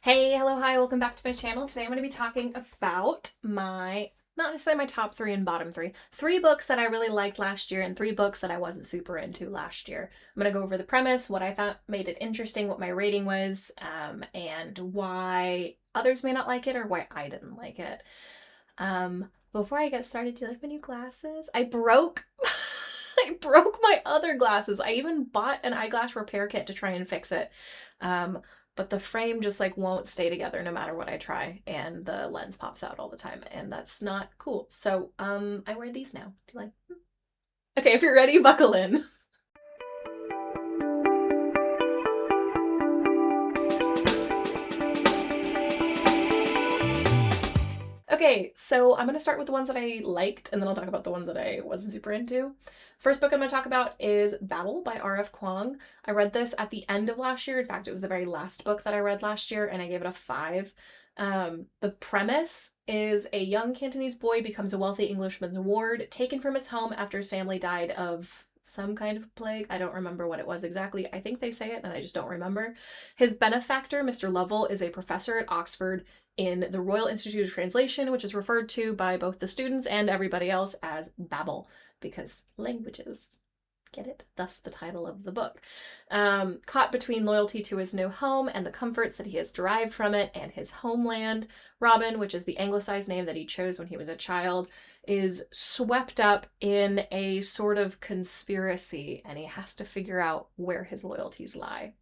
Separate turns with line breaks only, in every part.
Hey, hello, hi, welcome back to my channel. Today I'm going to be talking about not necessarily my top three and bottom three books that I really liked last year and three books that I wasn't super into last year. I'm going to go over the premise, what I thought made it interesting, what my rating was, and why others may not like it or why I didn't like it. Before I get started, do you like my new glasses? I broke I broke my other glasses. I even bought an eyeglass repair kit to try and fix it. But the frame just like won't stay together no matter what I try, and the lens pops out all the time, and that's not cool. So I wear these now. Do you like them? Okay, if you're ready, buckle in. Okay, so I'm gonna start with the ones that I liked, and then I'll talk about the ones that I wasn't super into. First book I'm gonna talk about is Babel by R.F. Kuang. I read this at the end of last year. In fact, it was the very last book that I read last year, and I gave it a 5. The premise is a young Cantonese boy becomes a wealthy Englishman's ward, taken from his home after his family died of some kind of plague. I don't remember what it was exactly. I think they say it, and I just don't remember. His benefactor, Mr. Lovell, is a professor at Oxford in the Royal Institute of Translation, which is referred to by both the students and everybody else as Babel, because languages. Get it? Thus the title of the book. Caught between loyalty to his new home and the comforts that he has derived from it and his homeland, Robin, which is the anglicized name that he chose when he was a child, is swept up in a sort of conspiracy, and he has to figure out where his loyalties lie.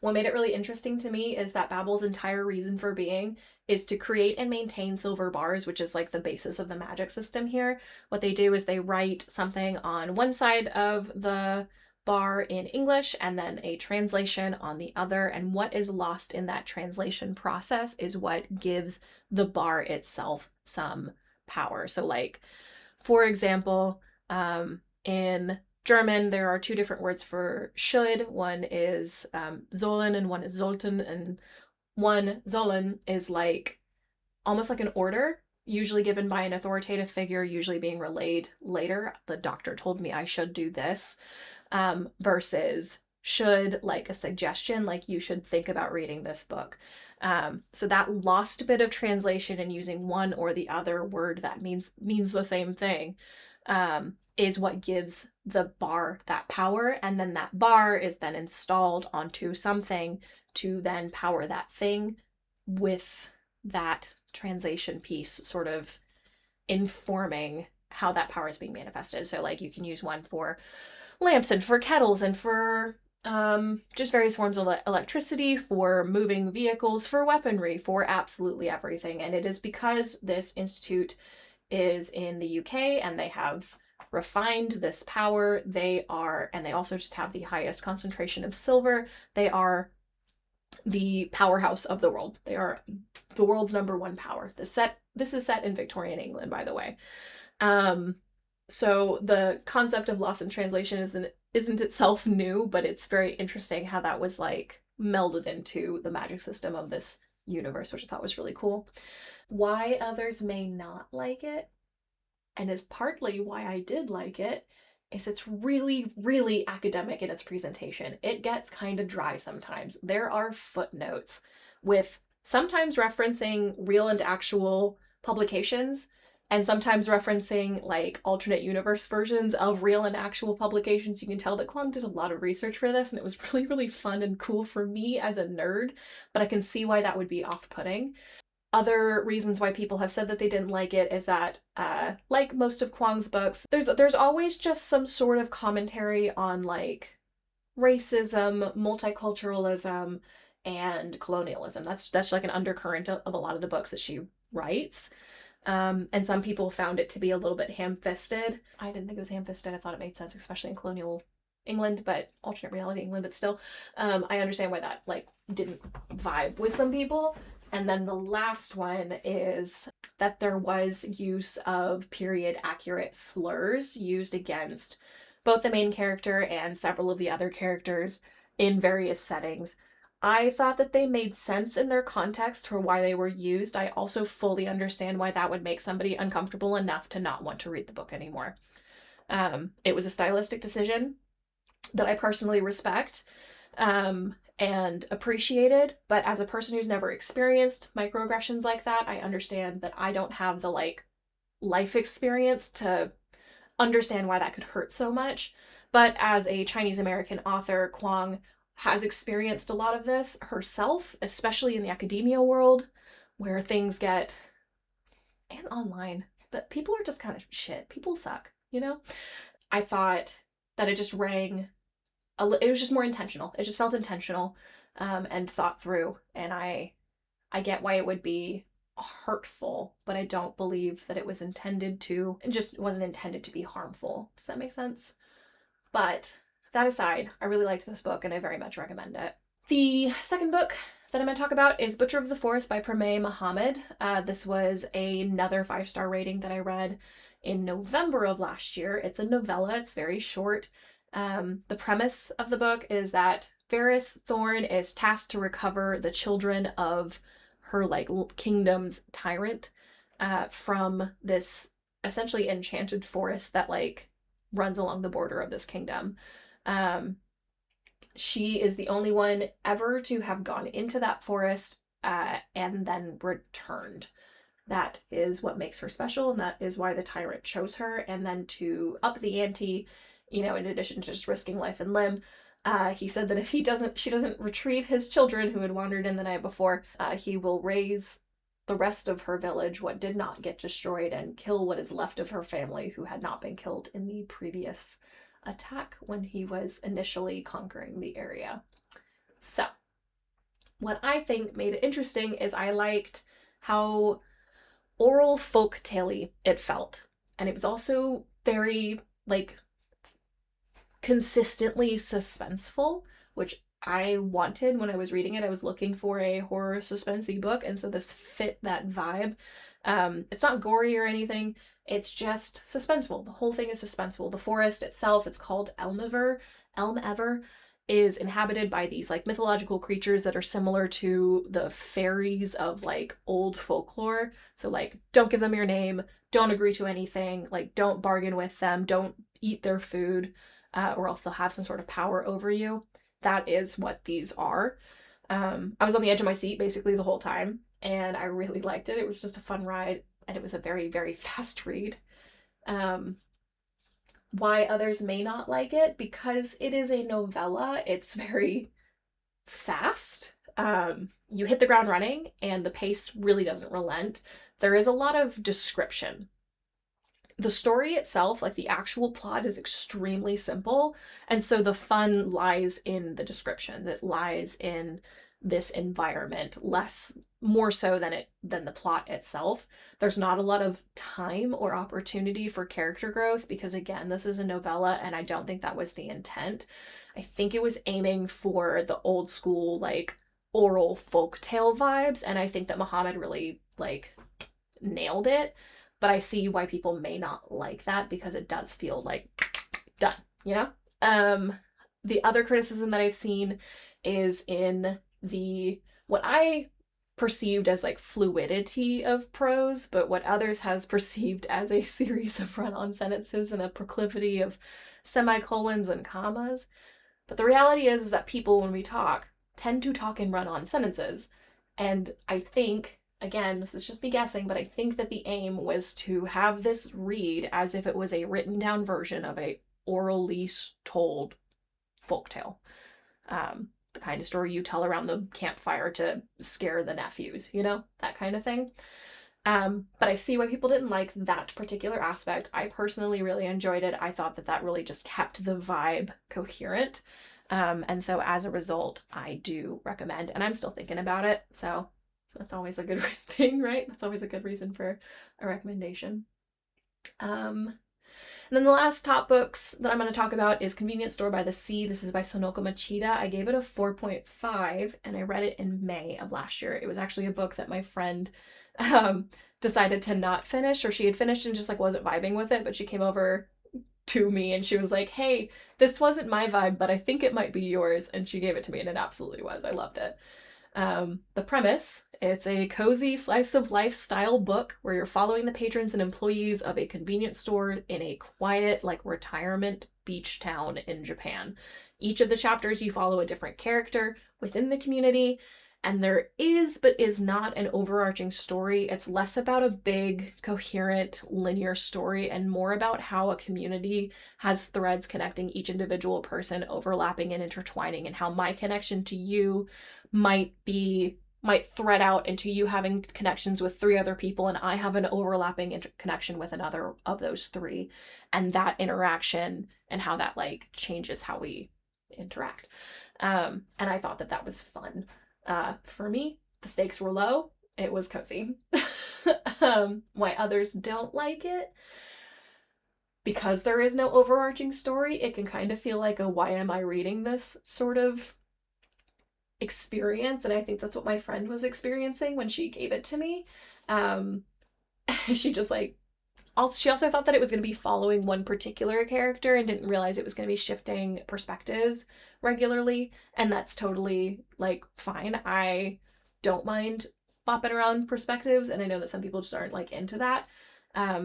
What made it really interesting to me is that Babel's entire reason for being is to create and maintain silver bars, which is like the basis of the magic system here. What they do is they write something on one side of the bar in English and then a translation on the other, and what is lost in that translation process is what gives the bar itself some power. So like, for example, in German, there are two different words for should. One is sollen and one is sollten. And one, sollen, is like almost like an order, usually given by an authoritative figure, usually being relayed later. The doctor told me I should do this, versus should, like a suggestion, like you should think about reading this book. So that lost bit of translation and using one or the other word that means the same thing, is what gives the bar that power, and then that bar is then installed onto something to then power that thing, with that translation piece sort of informing how that power is being manifested. So like you can use one for lamps and for kettles and for just various forms of electricity, for moving vehicles, for weaponry, for absolutely everything. And it is because this institute is in the UK and they have refined this power. They also just have the highest concentration of silver. They are the powerhouse of the world. They are the world's number one power. This is set in Victorian England, by the way. So the concept of loss in translation isn't itself new, but it's very interesting how that was like melded into the magic system of this universe, which I thought was really cool. Why others may not like it, and is partly why I did like it, is it's really, really academic in its presentation. It gets kind of dry sometimes. There are footnotes with sometimes referencing real and actual publications, and sometimes referencing like alternate universe versions of real and actual publications. You can tell that Kuang did a lot of research for this, and it was really, really fun and cool for me as a nerd, but I can see why that would be off-putting. Other reasons why people have said that they didn't like it is that, like most of Kuang's books, there's always just some sort of commentary on like racism, multiculturalism, and colonialism. That's like an undercurrent of a lot of the books that she writes. And some people found it to be a little bit ham-fisted. I didn't think it was ham-fisted. I thought it made sense, especially in colonial England, but alternate reality England, but still, I understand why that like didn't vibe with some people. And then the last one is that there was use of period accurate slurs used against both the main character and several of the other characters in various settings. I thought that they made sense in their context for why they were used. I also fully understand why that would make somebody uncomfortable enough to not want to read the book anymore. It was a stylistic decision that I personally respect. and appreciated. But as a person who's never experienced microaggressions like that, I understand that I don't have the like life experience to understand why that could hurt so much. But as a Chinese American author, Kuang has experienced a lot of this herself, especially in the academia world, where things get, and online, that people are just kind of shit. People suck, you know? I thought that it just rang, it was just more intentional. It just felt intentional and thought through. And I get why it would be hurtful, but I don't believe that it was intended to, it just wasn't intended to be harmful. Does that make sense? But that aside, I really liked this book and I very much recommend it. The second book that I'm going to talk about is Butcher of the Forest by Premee Mohammed. This was another 5-star rating that I read in November of last year. It's a novella. It's very short. The premise of the book is that Varys Thorn is tasked to recover the children of her like kingdom's tyrant from this essentially enchanted forest that like runs along the border of this kingdom. She is the only one ever to have gone into that forest and then returned. That is what makes her special, and that is why the tyrant chose her. And then to up the ante, you know, in addition to just risking life and limb, he said that if she doesn't retrieve his children who had wandered in the night before, he will raise the rest of her village, what did not get destroyed, and kill what is left of her family who had not been killed in the previous attack when he was initially conquering the area. So, what I think made it interesting is I liked how oral folk tale-y it felt. And it was also very, like, consistently suspenseful, which I wanted when I was reading it. I was looking for a horror suspensey book, and so this fit that vibe. It's not gory or anything. It's just suspenseful. The whole thing is suspenseful. The forest itself, it's called Elmever, is inhabited by these like mythological creatures that are similar to the fairies of like old folklore. So like, don't give them your name, don't agree to anything, like don't bargain with them, don't eat their food, or else they'll have some sort of power over you. That is what these are. I was on the edge of my seat basically the whole time, and I really liked it. It was just a fun ride, and it was a very, very fast read. Why others may not like it, because it is a novella, it's very fast. You hit the ground running, and the pace really doesn't relent. There is a lot of description. The story itself, like the actual plot, is extremely simple, and so the fun lies in the descriptions. It lies in this environment, more so than the plot itself. There's not a lot of time or opportunity for character growth because, again, this is a novella, and I don't think that was the intent. I think it was aiming for the old school, like, oral folktale vibes, and I think that Mohammed really, like, nailed it. But I see why people may not like that because it does feel like done, you know? The other criticism that I've seen is in what I perceived as like fluidity of prose, but what others has perceived as a series of run-on sentences and a proclivity of semicolons and commas. But the reality is that people, when we talk, tend to talk in run-on sentences. And I think, again, this is just me guessing, but I think that the aim was to have this read as if it was a written down version of a orally told folktale. The kind of story you tell around the campfire to scare the nephews, you know, that kind of thing. But I see why people didn't like that particular aspect. I personally really enjoyed it. I thought that really just kept the vibe coherent. And so as a result, I do recommend, and I'm still thinking about it. So that's always a good thing, right? That's always a good reason for a recommendation. And then the last top books that I'm going to talk about is Convenience Store by the Sea. This is by Sonoko Machida. I gave it a 4.5, and I read it in May of last year. It was actually a book that my friend decided to not finish, or she had finished and just like wasn't vibing with it, but she came over to me and she was like, hey, this wasn't my vibe, but I think it might be yours. And she gave it to me, and it absolutely was. I loved it. The premise, it's a cozy slice of life style book where you're following the patrons and employees of a convenience store in a quiet, like, retirement beach town in Japan. Each of the chapters you follow a different character within the community, and there is but is not an overarching story. It's less about a big, coherent, linear story and more about how a community has threads connecting each individual person, overlapping and intertwining, and how my connection to you might thread out into you having connections with 3 other people, and I have an overlapping connection with another of those 3, and that interaction and how that like changes how we interact. And I thought that was fun. For me, the stakes were low. It was cozy. Why others don't like it? Because there is no overarching story, it can kind of feel like a why am I reading this sort of experience, and I think that's what my friend was experiencing when she gave it to me. She just like she also thought that it was going to be following one particular character and didn't realize it was going to be shifting perspectives regularly, and that's totally like fine. I don't mind bopping around perspectives, and I know that some people just aren't like into that,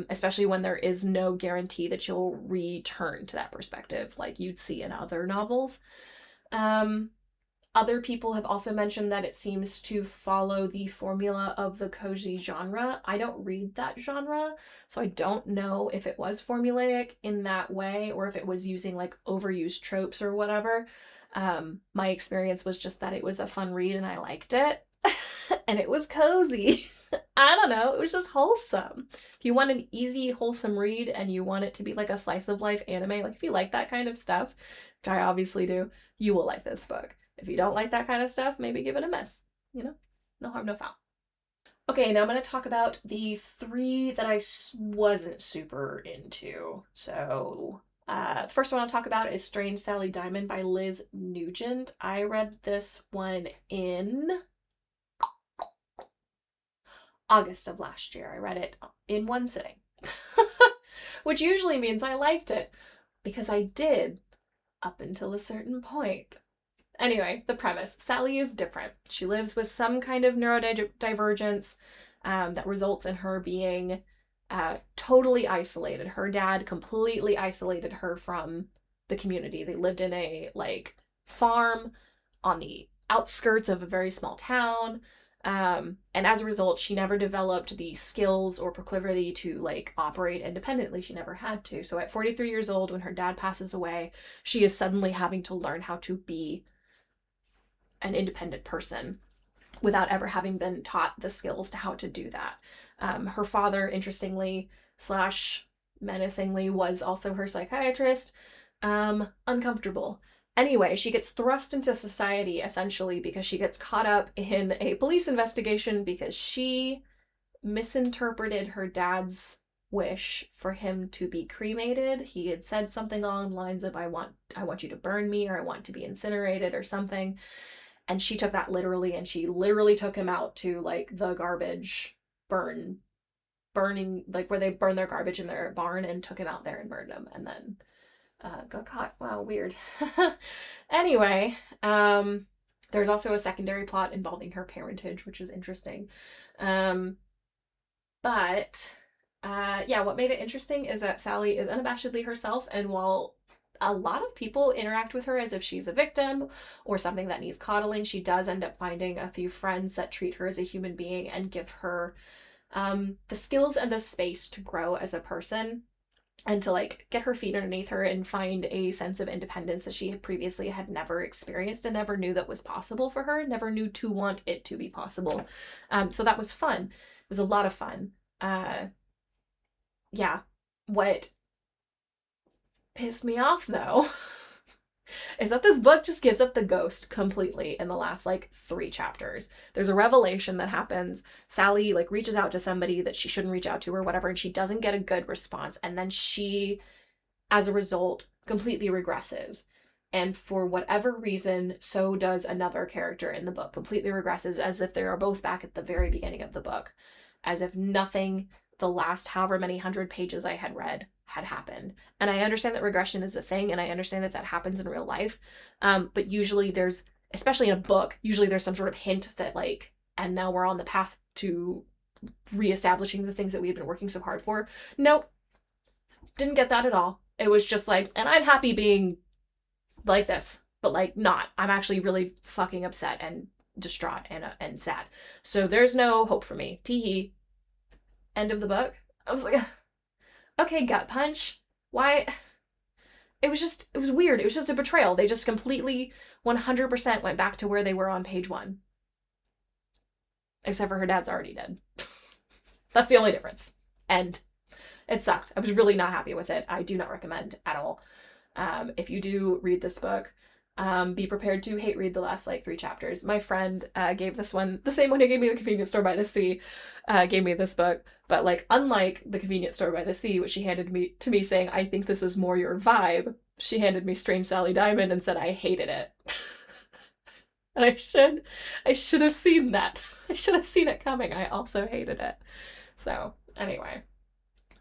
especially when there is no guarantee that you'll return to that perspective like you'd see in other novels. Other people have also mentioned that it seems to follow the formula of the cozy genre. I don't read that genre, so I don't know if it was formulaic in that way or if it was using like overused tropes or whatever. My experience was just that it was a fun read and I liked it. And it was cozy. I don't know, it was just wholesome. If you want an easy, wholesome read and you want it to be like a slice of life anime, like if you like that kind of stuff, which I obviously do, you will like this book. If you don't like that kind of stuff, maybe give it a miss. You know, no harm, no foul. Okay, now I'm going to talk about the 3 that I wasn't super into. So, the first one I'll talk about is Strange Sally Diamond by Liz Nugent. I read this one in August of last year. I read it in one sitting, which usually means I liked it, because I did up until a certain point. Anyway, the premise. Sally is different. She lives with some kind of neurodivergence that results in her being totally isolated. Her dad completely isolated her from the community. They lived in a like farm on the outskirts of a very small town. And as a result, she never developed the skills or proclivity to like operate independently. She never had to. So at 43 years old, when her dad passes away, she is suddenly having to learn how to be an independent person without ever having been taught the skills to how to do that. Her father, interestingly / menacingly, was also her psychiatrist. Uncomfortable. Anyway, she gets thrust into society essentially because she gets caught up in a police investigation because she misinterpreted her dad's wish for him to be cremated. He had said something along the lines of, I want you to burn me, or I want to be incinerated or something. And she took that literally, and she literally took him out to like the garbage burning, like where they burn their garbage in their barn, and took him out there and burned him, and then got caught. Wow, weird. Anyway, there's also a secondary plot involving her parentage, which is interesting. But what made it interesting is that Sally is unabashedly herself, and while a lot of people interact with her as if she's a victim or something that needs coddling, she does end up finding a few friends that treat her as a human being and give her the skills and the space to grow as a person and to like get her feet underneath her and find a sense of independence that she had previously had never experienced and never knew that was possible for her, never knew to want it to be possible. So that was fun. It was a lot of fun. What pissed me off though is that this book just gives up the ghost completely in the last like 3 chapters. There's a revelation that happens. Sally like reaches out to somebody that she shouldn't reach out to or whatever, and she doesn't get a good response, and then she, as a result, completely regresses. And for whatever reason, so does another character in the book, completely regresses, as if they are both back at the very beginning of the book, as if nothing the last however many 100 pages I had read had happened. And I understand that regression is a thing, and I understand that that happens in real life. But usually there's, especially in a book, usually there's some sort of hint that like, and now we're on the path to reestablishing the things that we had been working so hard for. Nope. Didn't get that at all. It was just like, and I'm happy being like this, but like not. I'm actually really fucking upset and distraught and sad. So there's no hope for me. Teehee. End of the book. I was like, okay, gut punch. Why? It was weird. It was just a betrayal. They just completely 100% went back to where they were on page 1. Except for her dad's already dead. That's the only difference. And it sucked. I was really not happy with it. I do not recommend at all. If you do read this book, be prepared to hate read the last like 3 chapters. My friend gave this one, the same one who gave me The Convenience Store by the Sea, gave me this book. But like, unlike The Convenience Store by the Sea, which she handed me to me saying, I think this is more your vibe, she handed me Strange Sally Diamond and said I hated it. And I should have seen that. I should have seen it coming. I also hated it. So anyway,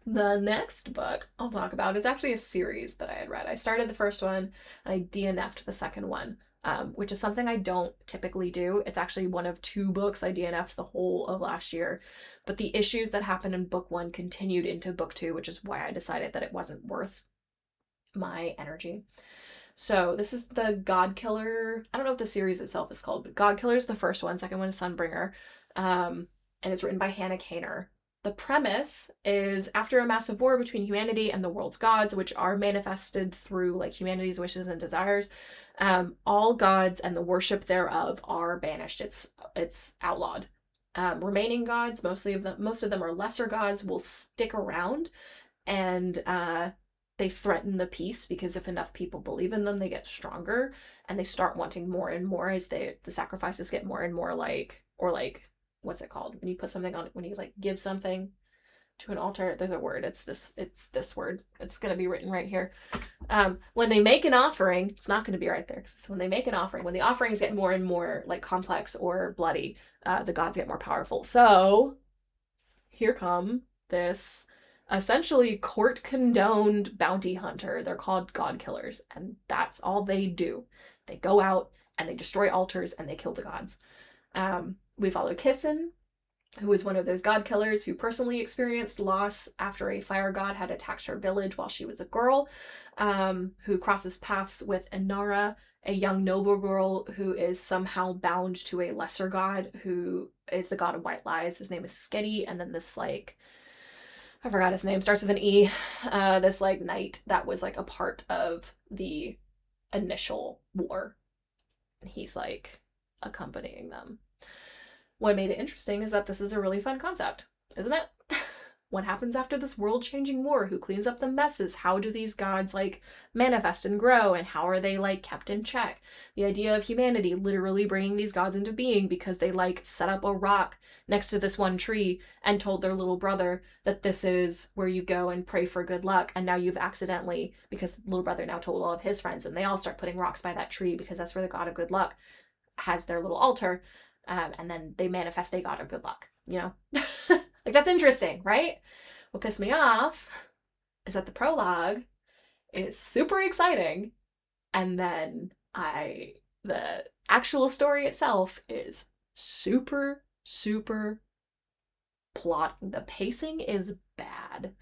the next book I'll talk about is actually a series that I had read. I started the first one and I DNF'd the second one, which is something I don't typically do. It's actually one of 2 books I DNF'd the whole of last year. But the issues that happened in book 1 continued into book 2, which is why I decided that it wasn't worth my energy. So this is the Godkiller. I don't know what the series itself is called, but Godkiller is the first one. Second one is Sunbringer. And it's written by Hannah Kaner. The premise is, after a massive war between humanity and the world's gods, which are manifested through like humanity's wishes and desires, all gods and the worship thereof are banished. It's outlawed. Remaining gods, most of them are lesser gods, will stick around, and they threaten the peace, because if enough people believe in them, they get stronger and they start wanting more and more as the sacrifices get more and more like, or like, what's it called? When you put something on, when you like give something to an altar, there's a word. It's this word. It's going to be written right here. When they make an offering, it's not going to be right there. It's when they make an offering, when the offerings get more and more like complex or bloody, the gods get more powerful. So here come this essentially court condoned bounty hunter. They're called Godkillers, and that's all they do. They go out and they destroy altars and they kill the gods. We follow Kissin, who is one of those Godkillers who personally experienced loss after a fire god had attacked her village while she was a girl, who crosses paths with Inara, a young noble girl who is somehow bound to a lesser god who is the god of white lies. His name is Sketty, and then this like, I forgot his name, starts with an E, this like knight that was like a part of the initial war. And he's like accompanying them. What made it interesting is that this is a really fun concept, isn't it? What happens after this world-changing war? Who cleans up the messes? How do these gods like manifest and grow? And how are they like kept in check? The idea of humanity literally bringing these gods into being because they like set up a rock next to this one tree and told their little brother that this is where you go and pray for good luck. And now you've accidentally, because the little brother now told all of his friends, and they all start putting rocks by that tree because that's where the god of good luck has their little altar. And then they manifest a god of good luck, you know? Like, that's interesting, right? What pissed me off is that the prologue is super exciting, and then the actual story itself is super, super plotting. The pacing is bad.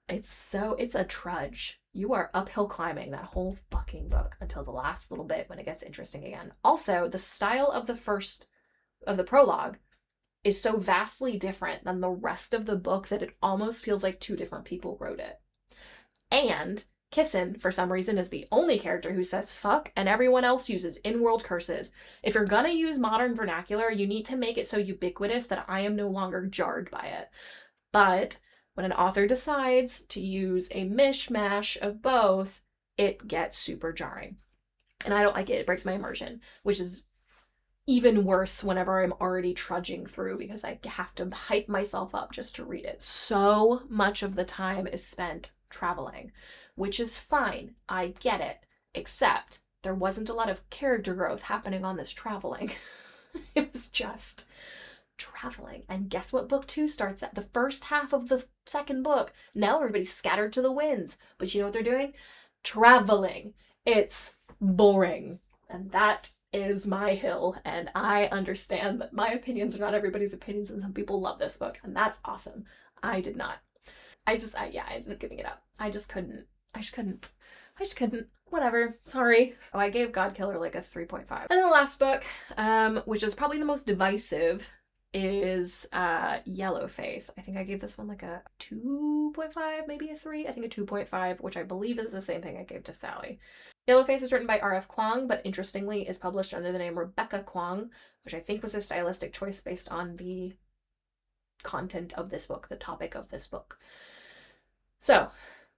It's a trudge. You are uphill climbing that whole fucking book until the last little bit when it gets interesting again. Also, the style of the prologue is so vastly different than the rest of the book that it almost feels like 2 different people wrote it. And Kissin, for some reason, is the only character who says fuck, and everyone else uses in-world curses. If you're gonna use modern vernacular, you need to make it so ubiquitous that I am no longer jarred by it. But when an author decides to use a mishmash of both, it gets super jarring. And I don't like it. It breaks my immersion, which is even worse whenever I'm already trudging through because I have to hype myself up just to read it. So much of the time is spent traveling, which is fine. I get it. Except there wasn't a lot of character growth happening on this traveling. It was just traveling. And guess what book 2 starts at? The first half of the second book. Now everybody's scattered to the winds. But you know what they're doing? Traveling. It's boring. And that is my hill, and I understand that my opinions are not everybody's opinions, and some people love this book, and that's awesome. I did not. I ended up giving it up. I just couldn't. I just couldn't. Whatever. Sorry. Oh, I gave Godkiller like a 3.5. And then the last book, which is probably the most divisive, is Yellowface. I think I gave this one like a 2.5, maybe a 3. I think a 2.5, which I believe is the same thing I gave to Sally. Yellowface is written by R.F. Kuang, but interestingly is published under the name Rebecca Kuang, which I think was a stylistic choice based on the content of this book, the topic of this book. So,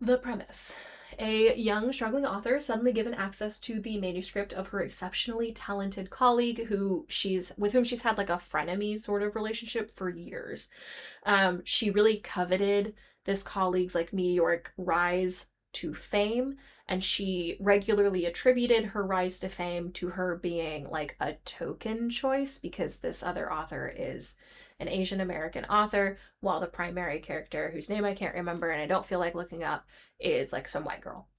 the premise. A young, struggling author is suddenly given access to the manuscript of her exceptionally talented colleague with whom she's had like a frenemy sort of relationship for years. She really coveted this colleague's like meteoric rise to fame, and she regularly attributed her rise to fame to her being like a token choice because this other author is an Asian American author, while the primary character, whose name I can't remember and I don't feel like looking up, is like some white girl.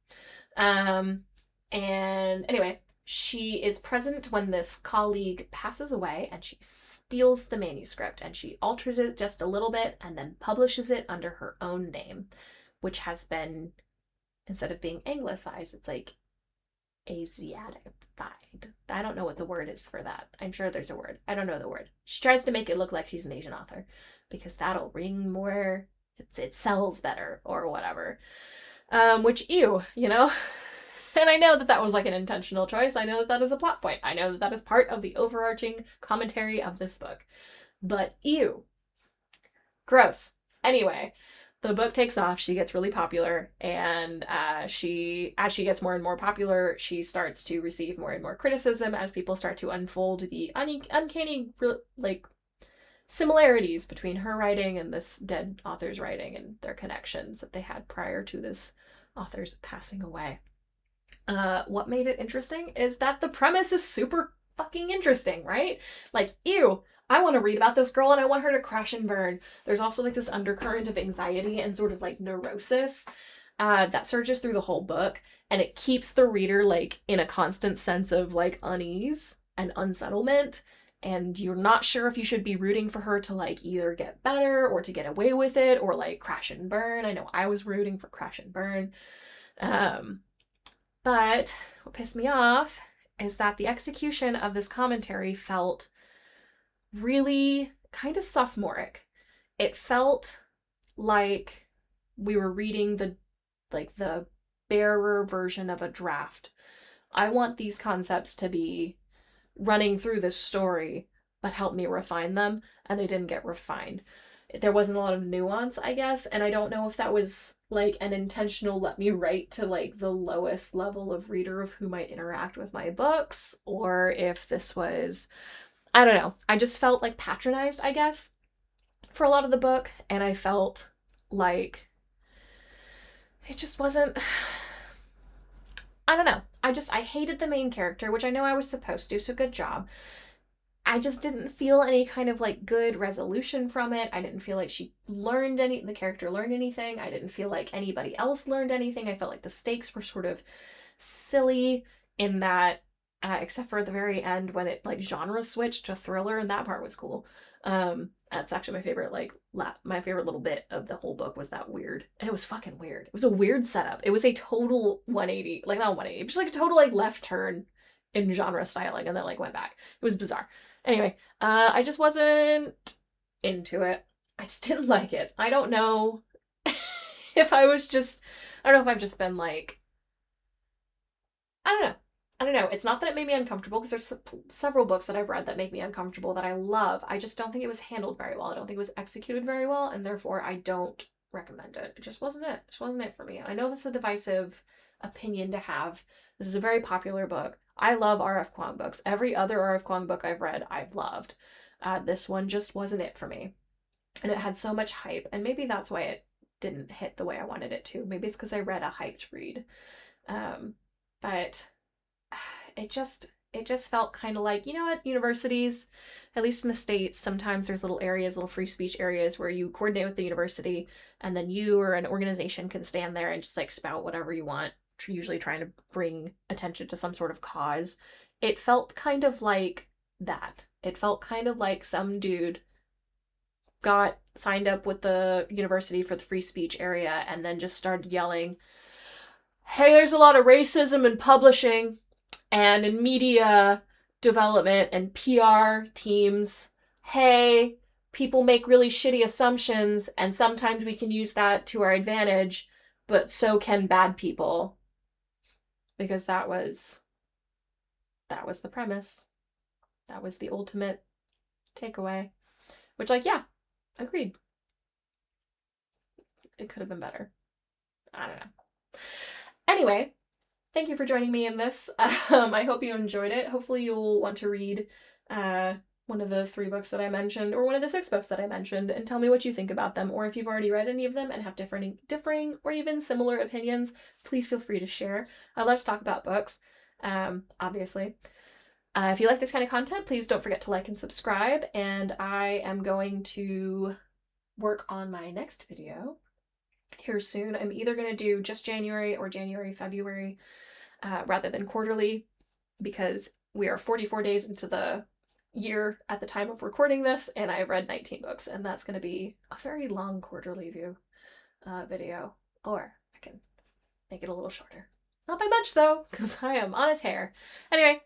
And anyway, she is present when this colleague passes away, and she steals the manuscript and she alters it just a little bit and then publishes it under her own name, which has been, instead of being anglicized, it's like Asiatified. I don't know what the word is for that. I'm sure there's a word. I don't know the word. She tries to make it look like she's an Asian author because that'll ring more. It sells better or whatever. Which, ew, you know? And I know that that was like an intentional choice. I know that that is a plot point. I know that that is part of the overarching commentary of this book. But ew. Gross. Anyway, the book takes off. She gets really popular, and as she gets more and more popular, she starts to receive more and more criticism as people start to unfold the uncanny like similarities between her writing and this dead author's writing and their connections that they had prior to this author's passing away. What made it interesting is that the premise is super fucking interesting, right? Like, ew, I want to read about this girl and I want her to crash and burn. There's also like this undercurrent of anxiety and sort of like neurosis that surges through the whole book, and it keeps the reader like in a constant sense of like unease and unsettlement, and you're not sure if you should be rooting for her to like either get better or to get away with it or like crash and burn. I know I was rooting for crash and burn. But what pissed me off is that the execution of this commentary felt really kind of sophomoric. It felt like we were reading the bearer version of a draft. I want these concepts to be running through this story, but help me refine them, and they didn't get refined. There wasn't a lot of nuance, I guess, and I don't know if that was like an intentional let me write to like the lowest level of reader of who might interact with my books, or if this was, I don't know. I just felt like patronized, I guess, for a lot of the book, and I felt like it just wasn't, I don't know. I hated the main character, which I know I was supposed to, so good job. I just didn't feel any kind of like good resolution from it. I didn't feel like the character learned anything. I didn't feel like anybody else learned anything. I felt like the stakes were sort of silly in that, except for at the very end when it like genre switched to thriller, and that part was cool. That's actually my favorite, my favorite little bit of the whole book was that weird. And it was fucking weird. It was a weird setup. It was a total 180, like not 180, just like a total like left turn in genre styling, and then like went back. It was bizarre. Anyway, I just wasn't into it. I just didn't like it. I don't know if I've just been like, I don't know. It's not that it made me uncomfortable, because there's several books that I've read that make me uncomfortable that I love. I just don't think it was handled very well. I don't think it was executed very well, and therefore I don't recommend it. It just wasn't it. It just wasn't it for me. I know that's a divisive opinion to have. This is a very popular book. I love R.F. Kuang books. Every other R.F. Kuang book I've read, I've loved. This one just wasn't it for me. And it had so much hype, and maybe that's why it didn't hit the way I wanted it to. Maybe it's because I read a hyped read. But it just felt kind of like, you know, at universities, at least in the States, sometimes there's little free speech areas where you coordinate with the university, and then you or an organization can stand there and just like spout whatever you want, usually trying to bring attention to some sort of cause. It felt kind of like that. It felt kind of like some dude got signed up with the university for the free speech area and then just started yelling, hey, there's a lot of racism in publishing and in media development and PR teams. Hey, people make really shitty assumptions, and sometimes we can use that to our advantage, but so can bad people. Because that was the premise. That was the ultimate takeaway. Which, like, yeah, agreed. It could have been better. I don't know. Anyway, thank you for joining me in this. I hope you enjoyed it. Hopefully you'll want to read one of the 3 books that I mentioned, or one of the 6 books that I mentioned, and tell me what you think about them, or if you've already read any of them and have differing or even similar opinions, please feel free to share. I love to talk about books, obviously. If you like this kind of content, please don't forget to like and subscribe, and I am going to work on my next video here soon. I'm either going to do just January or January, February, rather than quarterly, because we are 44 days into the year at the time of recording this, and I've read 19 books, and that's going to be a very long quarterly video. Or I can make it a little shorter. Not by much, though, because I am on a tear. Anyway,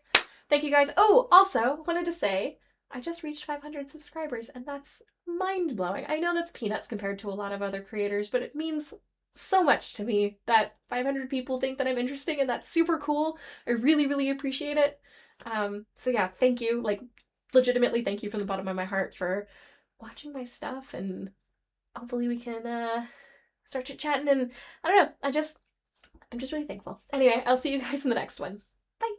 thank you guys. Oh, also, wanted to say, I just reached 500 subscribers, and that's mind-blowing. I know that's peanuts compared to a lot of other creators, but it means so much to me that 500 people think that I'm interesting, and that's super cool. I really, really appreciate it. So yeah, thank you. Like, legitimately thank you from the bottom of my heart for watching my stuff, and hopefully we can start chit-chatting, and I don't know, I'm just really thankful. Anyway, I'll see you guys in the next one. Bye!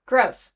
Gross.